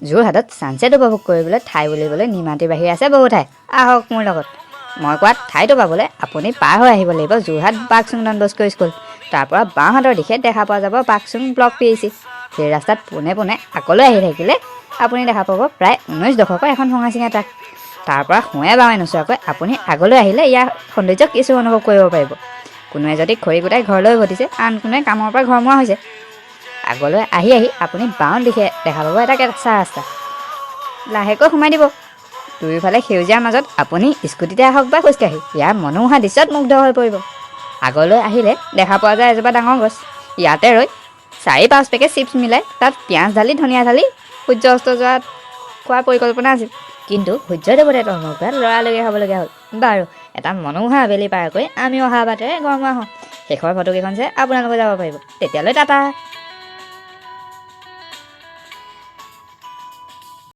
যোৰহাটত ছানছেট উপভোগ কৰিবলৈ ঠাই বুলিবলৈ নিমাতীৰ বাহিৰে আছে বহু ঠাই। আহক মোৰ লগত। মই কোৱাত ঠাইটো পাবলৈ আপুনি পাৰ হৈ আহিব লাগিব যোৰহাট বাকচুং ডন বস্কো স্কুল। তাৰ পৰা বাওঁহাতৰ দিশে দেখা পোৱা যাব বাকচুং ব্লক PHC। সেই ৰাস্তাত পোনে পোনে আগলৈ আহি থাকিলে আপুনি দেখা পাব প্ৰায় 19 দশকৰ এখন ভঙা-চিঙা ট্ৰাক। তাৰ পৰা সোঁৱে বাওঁৱে নোচোৱাকৈ আপুনি আগলৈ আহিলে ইয়াৰ সৌন্দৰ্য কিছু অনুভৱ কৰিব পাৰিব। কোনোৱে যদি খৰি গোটাই ঘৰলৈ উভতিছে, আন কোনোৱে কামৰ পৰা ঘৰমুৱা হৈছে। আগলৈ আহি আপুনি বাওঁ দিশে দেখা পাব এটা কেঁচা ৰাস্তা। লাহেকৈ সোমাই দিব। দুয়োফালে সেউজীয়াৰ মাজত আপুনি স্কুটিতে আহক বা খোজকাঢ়ি ইয়াৰ মনোমোহা দৃশ্যত মুগ্ধ হৈ পৰিব। আগলৈ আহিলে দেখা পোৱা যায় এজোপা ডাঙৰ গছ। ইয়াতে ৰৈ 4-5 পেকেট চিপছ মিলাই তাত পিঁয়াজ ঢালি ধনিয়া ঢালি সূৰ্য অস্ত যোৱাত খোৱাৰ পৰিকল্পনা আছিল, কিন্তু সূৰ্যদেৱতাই তলমূৰ পৰা লৰালৰি হ'বলগীয়া হ'ল। বাৰু, এটা মনোমোহা আবেলি পাৰ কৰি আমি অহা বাটেৰে ঘৰমুৱা হওঁ। শেষৰ ফটোকেইখন চাই আপোনালোকে যাব পাৰিব। তেতিয়ালৈ টাটা।